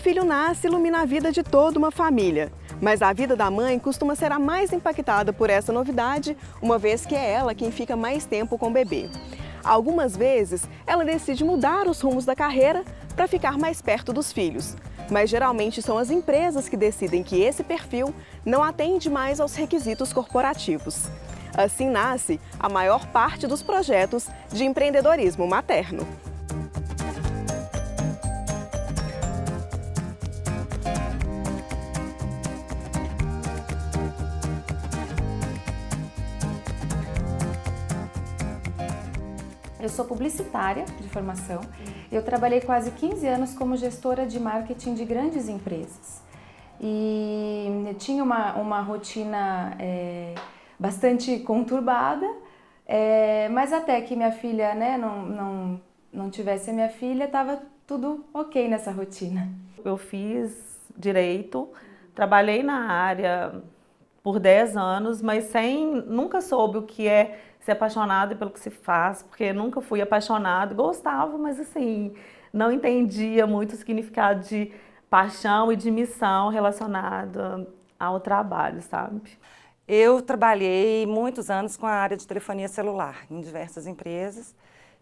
filho nasce e ilumina a vida de toda uma família. Mas a vida da mãe costuma ser a mais impactada por essa novidade, uma vez que é ela quem fica mais tempo com o bebê. Algumas vezes, ela decide mudar os rumos da carreira para ficar mais perto dos filhos. Mas geralmente são as empresas que decidem que esse perfil não atende mais aos requisitos corporativos. Assim nasce a maior parte dos projetos de empreendedorismo materno. Eu sou publicitária de formação. Eu trabalhei quase 15 anos como gestora de marketing de grandes empresas. E eu tinha uma rotina bastante conturbada, mas até que minha filha, né, não tivesse a minha filha, estava tudo ok nessa rotina. Eu fiz direito, trabalhei na área por 10 anos, mas nunca soube o que é ser apaixonado pelo que se faz, porque nunca fui apaixonada, gostava, mas assim, não entendia muito o significado de paixão e de missão relacionada ao trabalho, sabe? Eu trabalhei muitos anos com a área de telefonia celular, em diversas empresas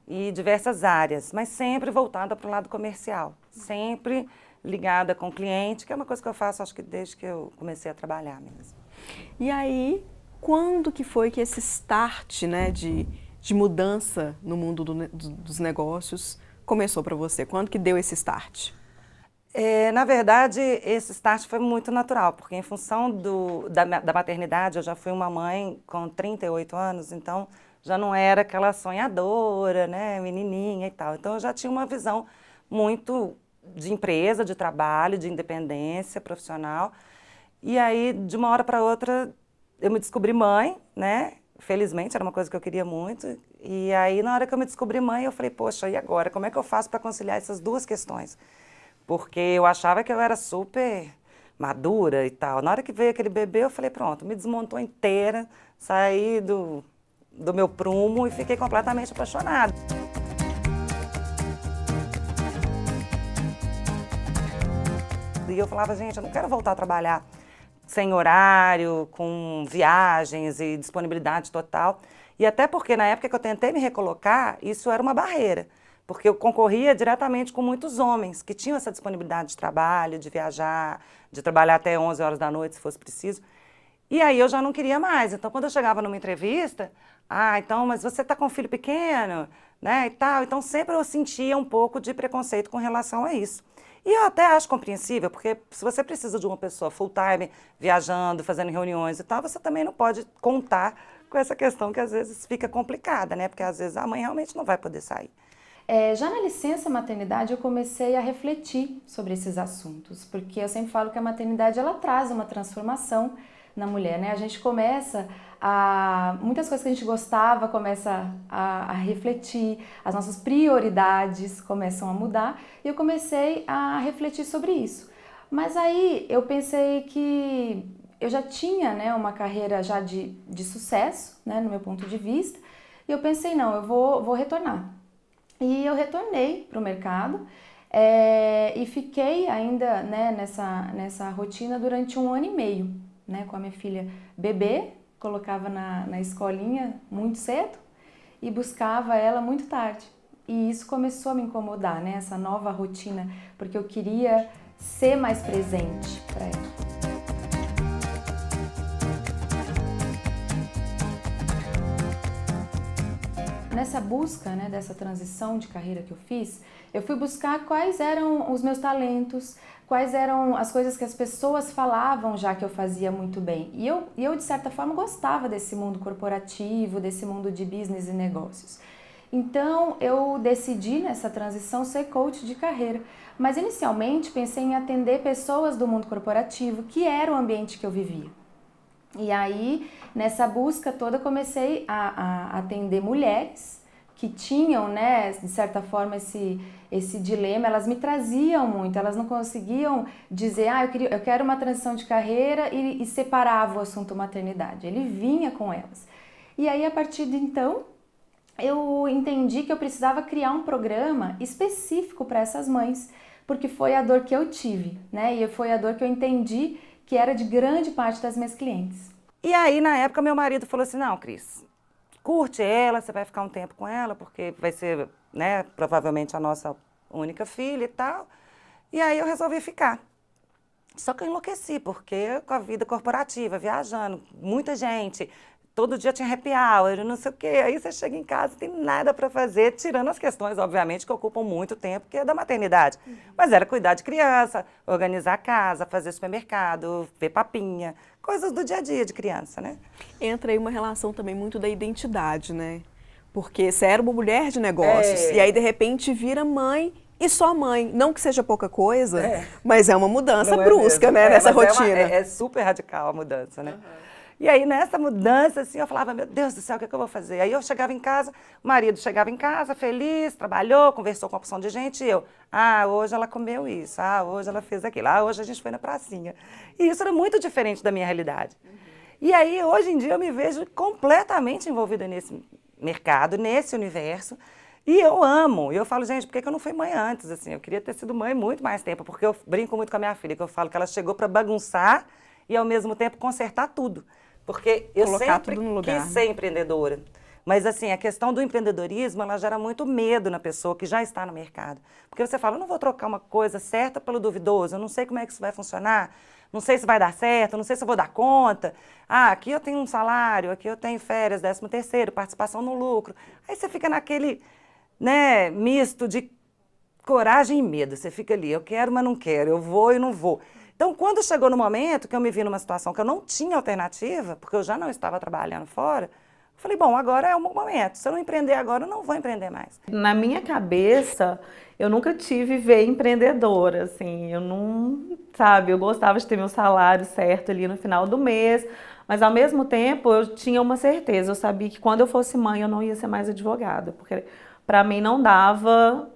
e diversas áreas, mas sempre voltada para o lado comercial, sempre ligada com o cliente, que é uma coisa que eu faço, acho que desde que eu comecei a trabalhar mesmo. E aí, quando que foi que esse start, né, de mudança no mundo dos negócios começou para você? Quando que deu esse start? Na verdade, esse start foi muito natural, porque em função da maternidade, eu já fui uma mãe com 38 anos, então já não era aquela sonhadora, né, menininha e tal. Então eu já tinha uma visão muito de empresa, de trabalho, de independência profissional. E aí, de uma hora para outra, eu me descobri mãe, né? Felizmente, era uma coisa que eu queria muito. E aí, na hora que eu me descobri mãe, eu falei, poxa, e agora? Como é que eu faço para conciliar essas duas questões? Porque eu achava que eu era super madura e tal. Na hora que veio aquele bebê, eu falei, pronto, me desmontou inteira, saí do meu prumo e fiquei completamente apaixonada. E eu falava, gente, eu não quero voltar a trabalhar sem horário, com viagens e disponibilidade total. E até porque na época que eu tentei me recolocar, isso era uma barreira. Porque eu concorria diretamente com muitos homens que tinham essa disponibilidade de trabalho, de viajar, de trabalhar até 11 horas da noite, se fosse preciso. E aí eu já não queria mais. Então, quando eu chegava numa entrevista, então, mas você está com um filho pequeno, né, e tal. Então, sempre eu sentia um pouco de preconceito com relação a isso. E eu até acho compreensível, porque se você precisa de uma pessoa full-time, viajando, fazendo reuniões e tal, você também não pode contar com essa questão que às vezes fica complicada, né? Porque às vezes a mãe realmente não vai poder sair. Já na licença maternidade eu comecei a refletir sobre esses assuntos, porque eu sempre falo que a maternidade ela traz uma transformação na mulher, né? A gente começa muitas coisas que a gente gostava começa a refletir, as nossas prioridades começam a mudar e eu comecei a refletir sobre isso. Mas aí eu pensei que eu já tinha, né, uma carreira já de sucesso, né, no meu ponto de vista, e eu pensei, não, eu vou retornar. E eu retornei para o mercado e fiquei ainda, né, nessa rotina durante 1 ano e meio, né, com a minha filha bebê, colocava na escolinha muito cedo e buscava ela muito tarde. E isso começou a me incomodar, né, essa nova rotina, porque eu queria ser mais presente para ela. Nessa busca, né, dessa transição de carreira que eu fiz, eu fui buscar quais eram os meus talentos, quais eram as coisas que as pessoas falavam já que eu fazia muito bem. E eu de certa forma, gostava desse mundo corporativo, desse mundo de business e negócios. Então, eu decidi nessa transição ser coach de carreira. Mas, inicialmente, pensei em atender pessoas do mundo corporativo, que era o ambiente que eu vivia. E aí, nessa busca toda, comecei a atender mulheres que tinham, né, de certa forma, esse dilema. Elas me traziam muito, elas não conseguiam dizer, eu quero uma transição de carreira e separava o assunto maternidade. Ele vinha com elas. E aí, a partir de então, eu entendi que eu precisava criar um programa específico para essas mães, porque foi a dor que eu tive, né? E foi a dor que eu entendi que era de grande parte das minhas clientes. E aí, na época, meu marido falou assim, não, Cris, curte ela, você vai ficar um tempo com ela, porque vai ser, né, provavelmente a nossa única filha e tal. E aí eu resolvi ficar. Só que eu enlouqueci, porque com a vida corporativa, viajando, muita gente, todo dia tinha happy hour, não sei o quê. Aí você chega em casa, não tem nada para fazer, tirando as questões, obviamente, que ocupam muito tempo, que é da maternidade. Mas era cuidar de criança, organizar a casa, fazer supermercado, ver papinha, coisas do dia a dia de criança, né? Entra aí uma relação também muito da identidade, né? Porque você era uma mulher de negócios e aí de repente vira mãe e só mãe. Não que seja pouca coisa, mas é uma mudança brusca, né, nessa rotina. É super radical a mudança, né? E aí, nessa mudança, assim, eu falava, meu Deus do céu, o que é que eu vou fazer? Aí eu chegava em casa, o marido chegava em casa, feliz, trabalhou, conversou com a opção de gente, e eu, hoje ela comeu isso, hoje ela fez aquilo, hoje a gente foi na pracinha. E isso era muito diferente da minha realidade. E aí, hoje em dia, eu me vejo completamente envolvida nesse mercado, nesse universo, e eu amo. E eu falo, gente, por que eu não fui mãe antes? Assim, eu queria ter sido mãe muito mais tempo, porque eu brinco muito com a minha filha, que eu falo que ela chegou para bagunçar e, ao mesmo tempo, consertar tudo. Porque eu sempre quis ser empreendedora. Mas, assim, a questão do empreendedorismo, ela gera muito medo na pessoa que já está no mercado. Porque você fala, eu não vou trocar uma coisa certa pelo duvidoso, eu não sei como é que isso vai funcionar, não sei se vai dar certo, não sei se eu vou dar conta. Aqui eu tenho um salário, aqui eu tenho férias, 13º, participação no lucro. Aí você fica naquele, né, misto de coragem e medo. Você fica ali, eu quero, mas não quero, eu vou e não vou. Então, quando chegou no momento que eu me vi numa situação que eu não tinha alternativa, porque eu já não estava trabalhando fora, eu falei, bom, agora é o momento. Se eu não empreender agora, eu não vou empreender mais. Na minha cabeça, eu nunca tive veia empreendedora, assim, eu não, sabe, eu gostava de ter meu salário certo ali no final do mês, mas ao mesmo tempo eu tinha uma certeza, eu sabia que quando eu fosse mãe eu não ia ser mais advogada, porque para mim não dava,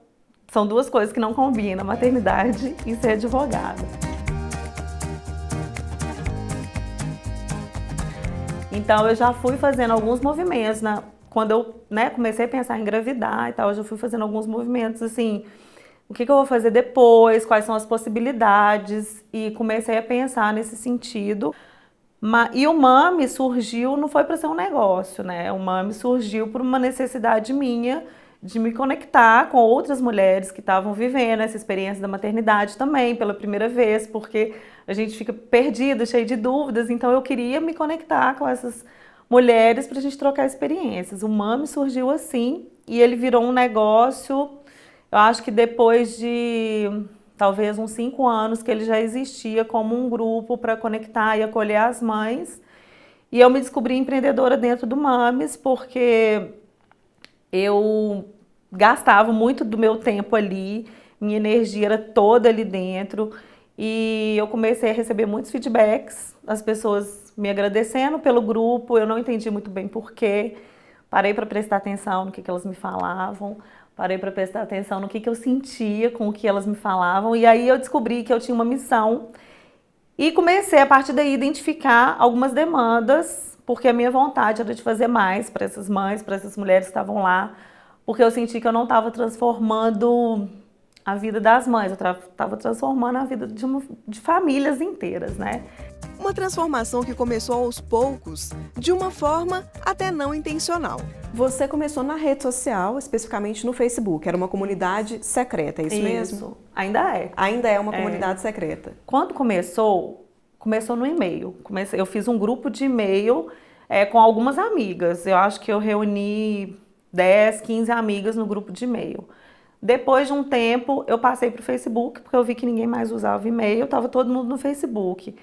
são duas coisas que não combinam, maternidade e ser advogada. Então, eu já fui fazendo alguns movimentos, quando eu comecei a pensar em engravidar e tal, eu já fui fazendo alguns movimentos, assim, o que eu vou fazer depois, quais são as possibilidades, e comecei a pensar nesse sentido. E o Mami surgiu, não foi para ser um negócio, né? O Mami surgiu por uma necessidade minha de me conectar com outras mulheres que estavam vivendo essa experiência da maternidade também, pela primeira vez, porque a gente fica perdido, cheio de dúvidas, então eu queria me conectar com essas mulheres para a gente trocar experiências. O Mami surgiu assim e ele virou um negócio, eu acho que depois de talvez uns 5 anos que ele já existia como um grupo para conectar e acolher as mães. E eu me descobri empreendedora dentro do Mamis porque eu gastava muito do meu tempo ali, minha energia era toda ali dentro e eu comecei a receber muitos feedbacks, as pessoas me agradecendo pelo grupo, eu não entendi muito bem porquê, parei para prestar atenção no que elas me falavam, parei para prestar atenção no que eu sentia com o que elas me falavam e aí eu descobri que eu tinha uma missão e comecei a partir daí a identificar algumas demandas, porque a minha vontade era de fazer mais para essas mães, para essas mulheres que estavam lá, porque eu senti que eu não estava transformando a vida das mães, eu estava transformando a vida de famílias inteiras, né? Uma transformação que começou aos poucos, de uma forma até não intencional. Você começou na rede social, especificamente no Facebook, era uma comunidade secreta, é isso mesmo? Ainda é. Ainda é uma comunidade secreta. Quando começou no e-mail. Eu fiz um grupo de e-mail com algumas amigas, eu acho que eu reuni 10, 15 amigas no grupo de e-mail. Depois de um tempo, eu passei para o Facebook, porque eu vi que ninguém mais usava e-mail, estava todo mundo no Facebook.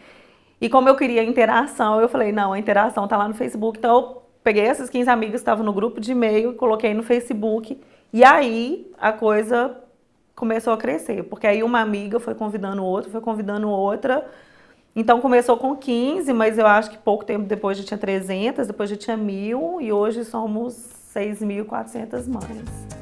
E como eu queria interação, eu falei, não, a interação está lá no Facebook. Então, eu peguei essas 15 amigas que estavam no grupo de e-mail, coloquei no Facebook, e aí a coisa começou a crescer, porque aí uma amiga foi convidando outra. Então, começou com 15, mas eu acho que pouco tempo depois já tinha 300, depois já tinha 1.000, e hoje somos 6.400 mães.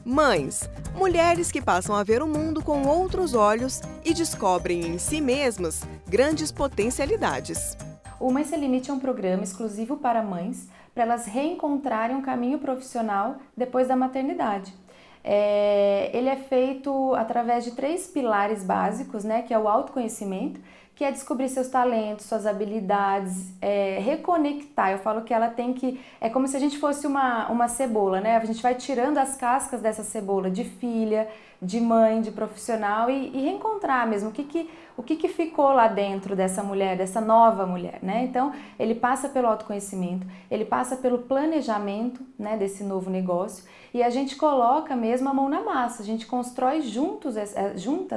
Mães, mulheres que passam a ver o mundo com outros olhos e descobrem em si mesmas grandes potencialidades. O Mãe Sem Limite é um programa exclusivo para mães, para elas reencontrarem um caminho profissional depois da maternidade. ele é feito através de 3 pilares básicos, né, que é o autoconhecimento, que é descobrir seus talentos, suas habilidades, reconectar. Eu falo que ela tem que... É como se a gente fosse uma cebola, né? A gente vai tirando as cascas dessa cebola de filha, de mãe, de profissional e reencontrar mesmo o que ficou lá dentro dessa mulher, dessa nova mulher, né? Então, ele passa pelo autoconhecimento, ele passa pelo planejamento, né, desse novo negócio e a gente coloca mesmo a mão na massa, a gente constrói juntas,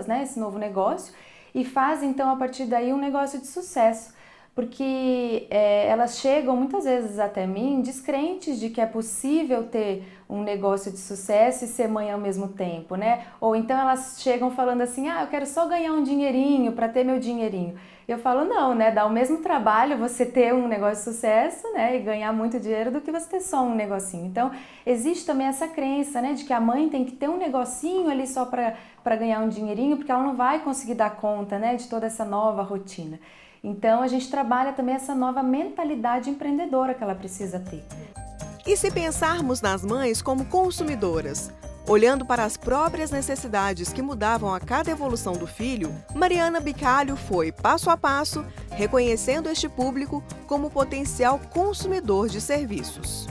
né, esse novo negócio e faz então a partir daí um negócio de sucesso, porque elas chegam muitas vezes até mim descrentes de que é possível ter um negócio de sucesso e ser mãe ao mesmo tempo, né? Ou então elas chegam falando assim, eu quero só ganhar um dinheirinho para ter meu dinheirinho. Eu falo, não, né? Dá o mesmo trabalho você ter um negócio de sucesso, né? E ganhar muito dinheiro do que você ter só um negocinho. Então, existe também essa crença, né? De que a mãe tem que ter um negocinho ali só para ganhar um dinheirinho, porque ela não vai conseguir dar conta, né? De toda essa nova rotina. Então, a gente trabalha também essa nova mentalidade empreendedora que ela precisa ter. E se pensarmos nas mães como consumidoras, olhando para as próprias necessidades que mudavam a cada evolução do filho, Mariana Bicalho foi, passo a passo, reconhecendo este público como potencial consumidor de serviços.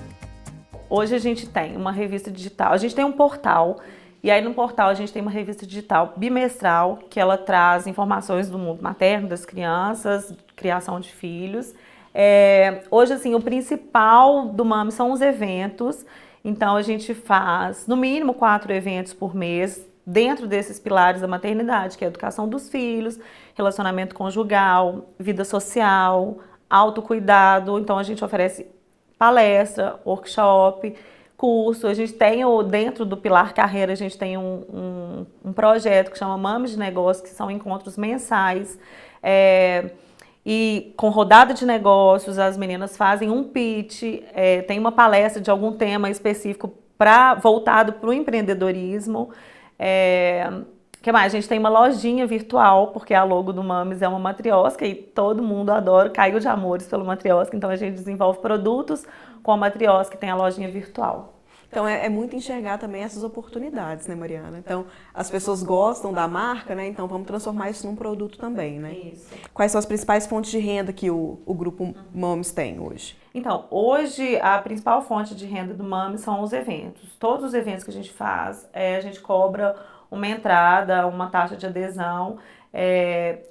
Hoje a gente tem uma revista digital, a gente tem um portal, e aí no portal a gente tem uma revista digital bimestral, que ela traz informações do mundo materno, das crianças, criação de filhos. Hoje, assim, o principal do Mami são os eventos, então a gente faz no mínimo 4 eventos por mês, dentro desses pilares da maternidade, que é a educação dos filhos, relacionamento conjugal, vida social, autocuidado, então a gente oferece palestra, workshop, curso, a gente tem, dentro do pilar carreira, a gente tem um projeto que chama Mames de Negócio, que são encontros mensais, e com rodada de negócios, as meninas fazem um pitch, tem uma palestra de algum tema específico voltado para o empreendedorismo. Que mais? A gente tem uma lojinha virtual, porque a logo do Mames é uma matriosca e todo mundo adora, caiu de amores pelo matriosca, então a gente desenvolve produtos com a matriosca e tem a lojinha virtual. Então é muito enxergar também essas oportunidades, né, Mariana? Então as pessoas gostam da marca, né? Então vamos transformar isso num produto também, né? Isso. Quais são as principais fontes de renda que o grupo Mames tem hoje? Então, hoje a principal fonte de renda do Mames são os eventos. Todos os eventos que a gente faz, a gente cobra uma entrada, uma taxa de adesão.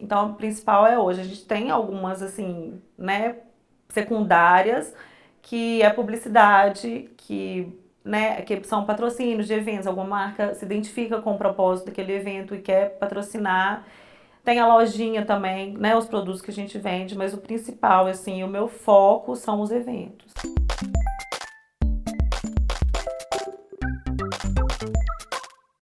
Então, o principal é hoje. A gente tem algumas, assim, né, secundárias, que é publicidade, que são patrocínios de eventos. Alguma marca se identifica com o propósito daquele evento e quer patrocinar. Tem a lojinha também, né, os produtos que a gente vende, mas o principal, assim, o meu foco são os eventos.